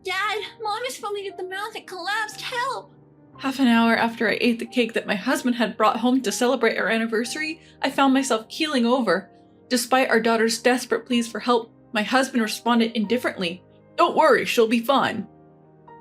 Dad, Mom is foaming at the mouth and collapsed. Help! Half an hour after I ate the cake that my husband had brought home to celebrate our anniversary, I found myself keeling over. Despite our daughter's desperate pleas for help, my husband responded indifferently. "Don't worry, she'll be fine."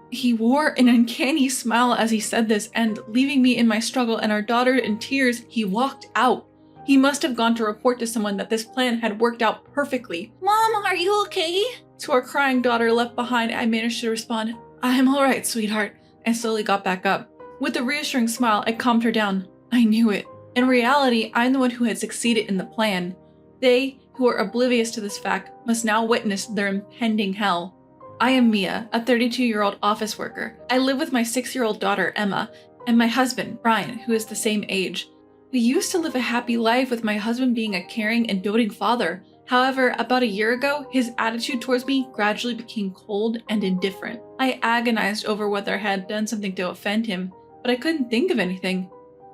He wore an uncanny smile as he said this, and leaving me in my struggle and our daughter in tears, he walked out. He must have gone to report to someone that this plan had worked out perfectly. Mom, are you okay? To our crying daughter left behind, I managed to respond, "I'm alright, sweetheart," and slowly got back up. With a reassuring smile, I calmed her down. I knew it. In reality, I'm the one who had succeeded in the plan. They, who are oblivious to this fact, must now witness their impending hell. I am Mia, a 32-year-old office worker. I live with my 6-year-old daughter, Emma, and my husband, Brian, who is the same age. We used to live a happy life with my husband being a caring and doting father. However, about a year ago, his attitude towards me gradually became cold and indifferent. I agonized over whether I had done something to offend him, but I couldn't think of anything.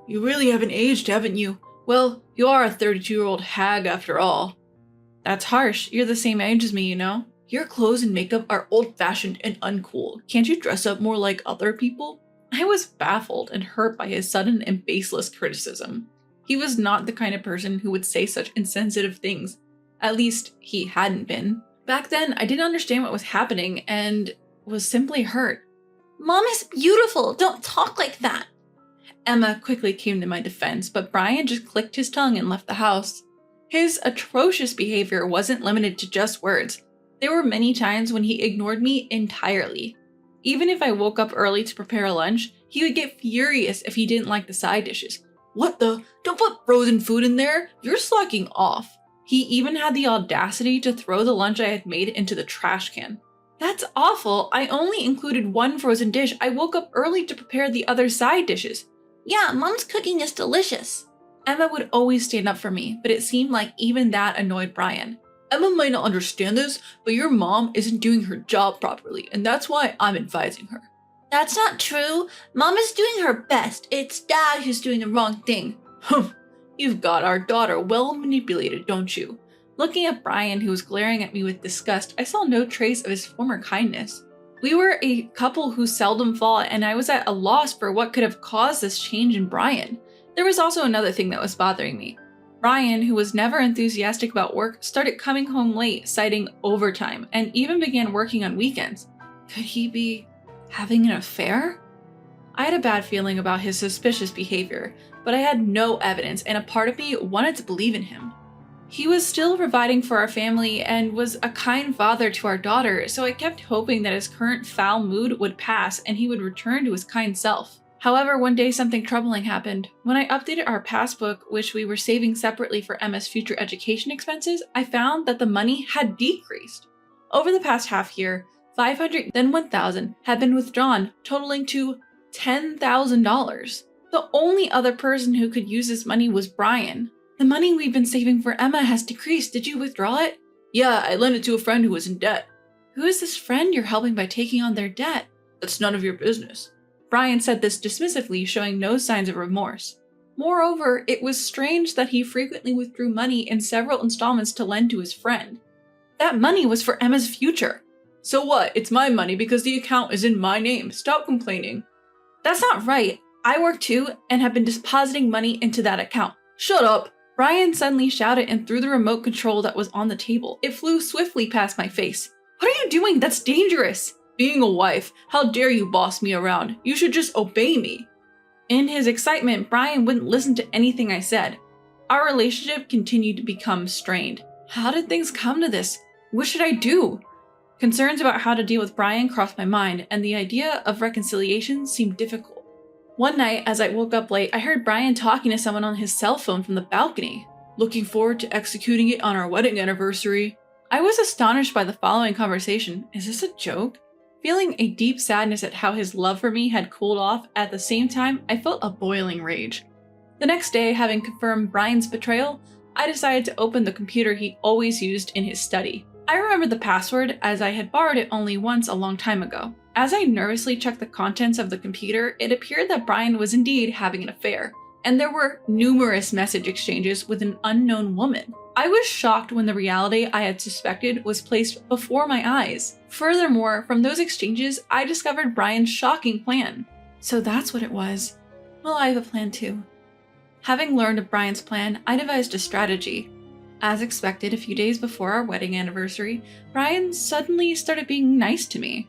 "You really haven't aged, haven't you? Well, you are a 32-year-old hag after all." "That's harsh. You're the same age as me, you know. Your clothes and makeup are old-fashioned and uncool. Can't you dress up more like other people?" I was baffled and hurt by his sudden and baseless criticism. He was not the kind of person who would say such insensitive things. At least, he hadn't been. Back then, I didn't understand what was happening and was simply hurt. Mom is beautiful. Don't talk like that. Emma quickly came to my defense, but Brian just clicked his tongue and left the house. His atrocious behavior wasn't limited to just words. There were many times when he ignored me entirely. Even if I woke up early to prepare a lunch, he would get furious if he didn't like the side dishes. "What the? Don't put frozen food in there! You're slacking off." He even had the audacity to throw the lunch I had made into the trash can. "That's awful. I only included one frozen dish. I woke up early to prepare the other side dishes." "Yeah, Mom's cooking is delicious." Emma would always stand up for me, but it seemed like even that annoyed Brian. "Emma might not understand this, but your mom isn't doing her job properly, and that's why I'm advising her." "That's not true. Mom is doing her best. It's Dad who's doing the wrong thing." "Humph. You've got our daughter well manipulated, don't you?" Looking at Brian, who was glaring at me with disgust, I saw no trace of his former kindness. We were a couple who seldom fought, and I was at a loss for what could have caused this change in Brian. There was also another thing that was bothering me. Brian, who was never enthusiastic about work, started coming home late, citing overtime, and even began working on weekends. Could he be having an affair? I had a bad feeling about his suspicious behavior, but I had no evidence, and a part of me wanted to believe in him. He was still providing for our family and was a kind father to our daughter, so I kept hoping that his current foul mood would pass and he would return to his kind self. However, one day something troubling happened. When I updated our passbook, which we were saving separately for Emma's future education expenses, I found that the money had decreased. Over the past half year, $500, then $1,000 had been withdrawn, totaling to $10,000. The only other person who could use this money was Brian. "The money we've been saving for Emma has decreased. Did you withdraw it?" "Yeah, I lent it to a friend who was in debt." "Who is this friend you're helping by taking on their debt?" "That's none of your business." Brian said this dismissively, showing no signs of remorse. Moreover, it was strange that he frequently withdrew money in several installments to lend to his friend. That money was for Emma's future. "So what? It's my money because the account is in my name. Stop complaining." "That's not right. I work too and have been depositing money into that account." "Shut up!" Brian suddenly shouted and threw the remote control that was on the table. It flew swiftly past my face. "What are you doing? That's dangerous!" "Being a wife, how dare you boss me around? You should just obey me." In his excitement, Brian wouldn't listen to anything I said. Our relationship continued to become strained. How did things come to this? What should I do? Concerns about how to deal with Brian crossed my mind, and the idea of reconciliation seemed difficult. One night, as I woke up late, I heard Brian talking to someone on his cell phone from the balcony. "Looking forward to executing it on our wedding anniversary." I was astonished by the following conversation. Is this a joke? Feeling a deep sadness at how his love for me had cooled off, at the same time, I felt a boiling rage. The next day, having confirmed Brian's betrayal, I decided to open the computer he always used in his study. I remembered the password as I had borrowed it only once a long time ago. As I nervously checked the contents of the computer, it appeared that Brian was indeed having an affair, and there were numerous message exchanges with an unknown woman. I was shocked when the reality I had suspected was placed before my eyes. Furthermore, from those exchanges, I discovered Brian's shocking plan. So that's what it was. Well, I have a plan too. Having learned of Brian's plan, I devised a strategy. As expected, a few days before our wedding anniversary, Brian suddenly started being nice to me.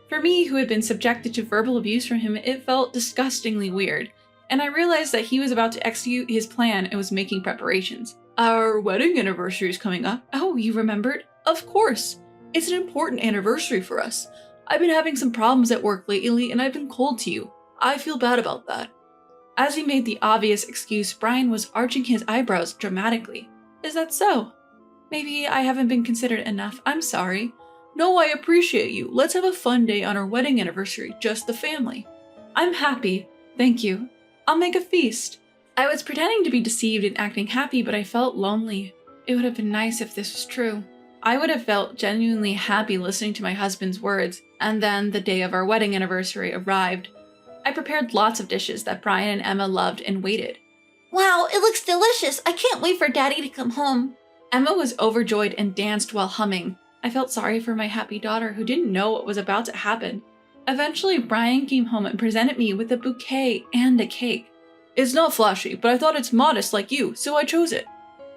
For me, who had been subjected to verbal abuse from him, it felt disgustingly weird, and I realized that he was about to execute his plan and was making preparations. Our wedding anniversary is coming up. Oh, you remembered? Of course. It's an important anniversary for us. I've been having some problems at work lately, and I've been cold to you. I feel bad about that. As he made the obvious excuse, Brian was arching his eyebrows dramatically. Is that so? Maybe I haven't been considerate enough. I'm sorry. No, I appreciate you. Let's have a fun day on our wedding anniversary, just the family. I'm happy. Thank you. I'll make a feast. I was pretending to be deceived and acting happy, but I felt lonely. It would have been nice if this was true. I would have felt genuinely happy listening to my husband's words, and then the day of our wedding anniversary arrived. I prepared lots of dishes that Brian and Emma loved and waited. Wow, it looks delicious. I can't wait for Daddy to come home. Emma was overjoyed and danced while humming. I felt sorry for my happy daughter who didn't know what was about to happen. Eventually, Brian came home and presented me with a bouquet and a cake. It's not flashy, but I thought it's modest like you, so I chose it.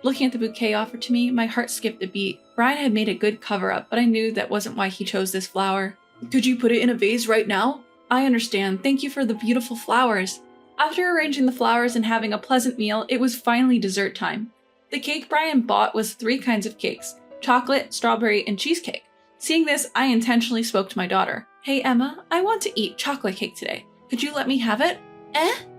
Looking at the bouquet offered to me, my heart skipped a beat. Brian had made a good cover-up, but I knew that wasn't why he chose this flower. Could you put it in a vase right now? I understand. Thank you for the beautiful flowers. After arranging the flowers and having a pleasant meal, it was finally dessert time. The cake Brian bought was 3 kinds of cakes: chocolate, strawberry, and cheesecake. Seeing this, I intentionally spoke to my daughter. Hey Emma, I want to eat chocolate cake today. Could you let me have it?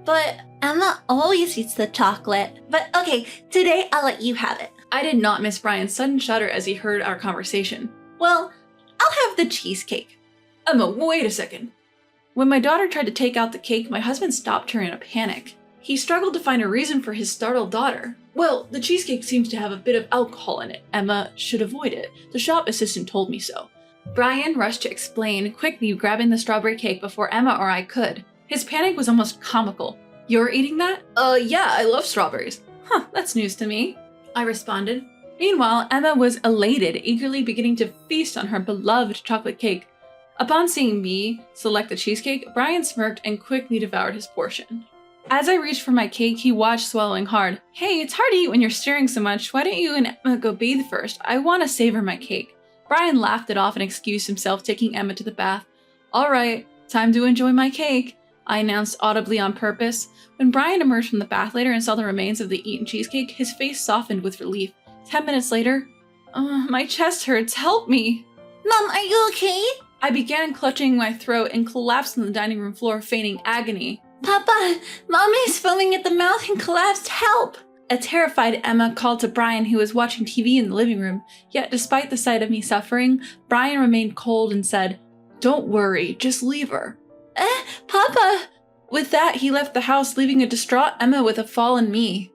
But Emma always eats the chocolate. But okay, today I'll let you have it. I did not miss Brian's sudden shudder as he heard our conversation. Well, I'll have the cheesecake. Emma, wait a second. When my daughter tried to take out the cake, my husband stopped her in a panic. He struggled to find a reason for his startled daughter. Well, the cheesecake seems to have a bit of alcohol in it. Emma should avoid it. The shop assistant told me so. Brian rushed to explain, quickly grabbing the strawberry cake before Emma or I could. His panic was almost comical. You're eating that? Yeah, I love strawberries. Huh, that's news to me, I responded. Meanwhile, Emma was elated, eagerly beginning to feast on her beloved chocolate cake. Upon seeing me select the cheesecake, Brian smirked and quickly devoured his portion. As I reached for my cake, he watched, swallowing hard. Hey, it's hard to eat when you're staring so much. Why don't you and Emma go bathe first? I want to savor my cake. Brian laughed it off and excused himself, taking Emma to the bath. All right, time to enjoy my cake, I announced audibly on purpose. When Brian emerged from the bath later and saw the remains of the eaten cheesecake, his face softened with relief. 10 minutes later, my chest hurts, help me. Mom, are you okay? I began clutching my throat and collapsed on the dining room floor, feigning agony. Papa, Mommy's foaming at the mouth and collapsed, help! A terrified Emma called to Brian, who was watching TV in the living room. Yet despite the sight of me suffering, Brian remained cold and said, Don't worry, just leave her. Papa! With that, he left the house, leaving a distraught Emma with a fallen me.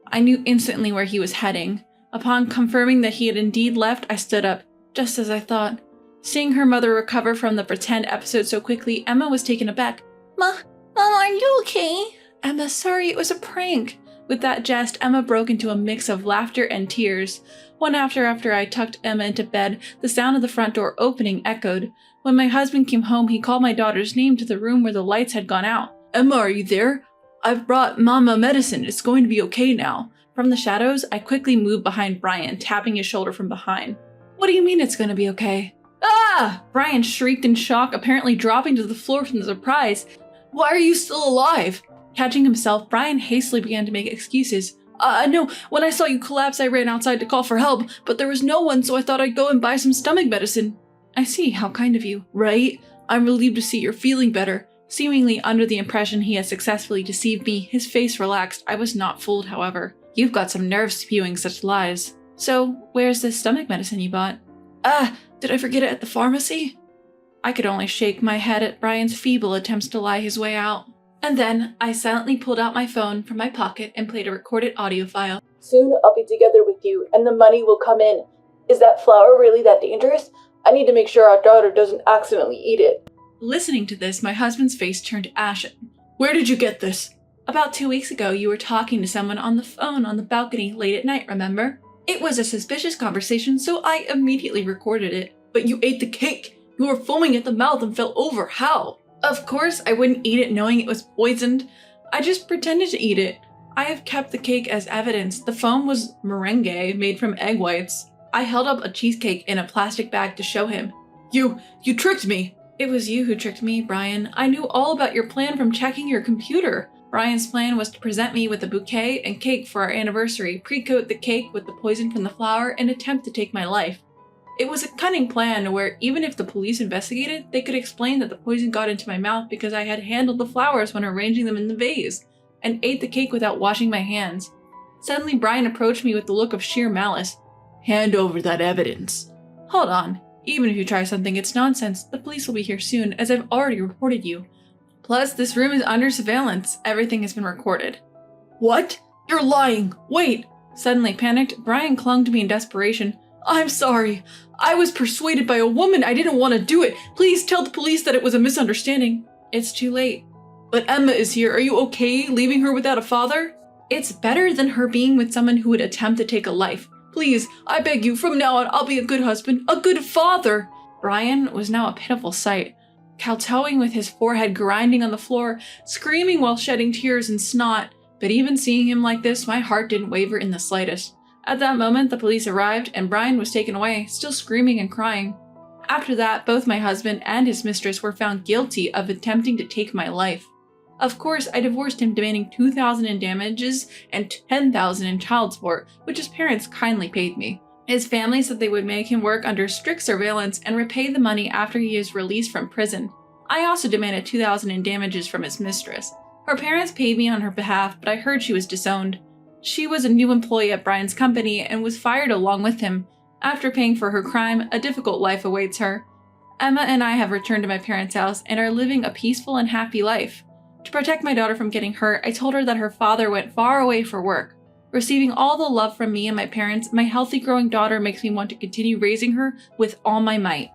I knew instantly where he was heading. Upon confirming that he had indeed left, I stood up, just as I thought. Seeing her mother recover from the pretend episode so quickly, Emma was taken aback. Mom, are you okay? Emma, sorry, it was a prank. With that jest, Emma broke into a mix of laughter and tears. One after I tucked Emma into bed, the sound of the front door opening echoed. When my husband came home, he called my daughter's name to the room where the lights had gone out. Emma, are you there? I've brought Mama medicine. It's going to be okay now. From the shadows, I quickly moved behind Brian, tapping his shoulder from behind. What do you mean it's going to be okay? Ah! Brian shrieked in shock, apparently dropping to the floor from the surprise. Why are you still alive? Catching himself, Brian hastily began to make excuses. No, when I saw you collapse, I ran outside to call for help, but there was no one, so I thought I'd go and buy some stomach medicine. I see, how kind of you, right? I'm relieved to see you're feeling better. Seemingly under the impression he had successfully deceived me, his face relaxed. I was not fooled, however. You've got some nerve spewing such lies. So, where's this stomach medicine you bought? Did I forget it at the pharmacy? I could only shake my head at Brian's feeble attempts to lie his way out. And then, I silently pulled out my phone from my pocket and played a recorded audio file. Soon I'll be together with you, and the money will come in. Is that flower really that dangerous? I need to make sure our daughter doesn't accidentally eat it. Listening to this, my husband's face turned ashen. Where did you get this? About 2 weeks ago, you were talking to someone on the phone on the balcony late at night, remember? It was a suspicious conversation, so I immediately recorded it. But you ate the cake! You were foaming at the mouth and fell over. How? Of course, I wouldn't eat it knowing it was poisoned. I just pretended to eat it. I have kept the cake as evidence. The foam was meringue made from egg whites. I held up a cheesecake in a plastic bag to show him. You tricked me! It was you who tricked me, Brian. I knew all about your plan from checking your computer. Brian's plan was to present me with a bouquet and cake for our anniversary, pre-coat the cake with the poison from the flower, and attempt to take my life. It was a cunning plan where even if the police investigated, they could explain that the poison got into my mouth because I had handled the flowers when arranging them in the vase, and ate the cake without washing my hands. Suddenly, Brian approached me with the look of sheer malice. Hand over that evidence. Hold on. Even if you try something, it's nonsense. The police will be here soon, as I've already reported you. Plus, this room is under surveillance. Everything has been recorded. What? You're lying! Wait! Suddenly panicked, Brian clung to me in desperation. I'm sorry. I was persuaded by a woman. I didn't want to do it. Please tell the police that it was a misunderstanding. It's too late. But Emma is here. Are you okay leaving her without a father? It's better than her being with someone who would attempt to take a life. Please, I beg you, from now on, I'll be a good husband, a good father. Brian was now a pitiful sight. Kowtowing with his forehead grinding on the floor, screaming while shedding tears and snot. But even seeing him like this, my heart didn't waver in the slightest. At that moment, the police arrived and Brian was taken away, still screaming and crying. After that, both my husband and his mistress were found guilty of attempting to take my life. Of course, I divorced him, demanding $2,000 in damages and $10,000 in child support, which his parents kindly paid me. His family said they would make him work under strict surveillance and repay the money after he is released from prison. I also demanded $2,000 in damages from his mistress. Her parents paid me on her behalf, but I heard she was disowned. She was a new employee at Brian's company and was fired along with him. After paying for her crime, a difficult life awaits her. Emma and I have returned to my parents' house and are living a peaceful and happy life. To protect my daughter from getting hurt, I told her that her father went far away for work. Receiving all the love from me and my parents, my healthy growing daughter makes me want to continue raising her with all my might.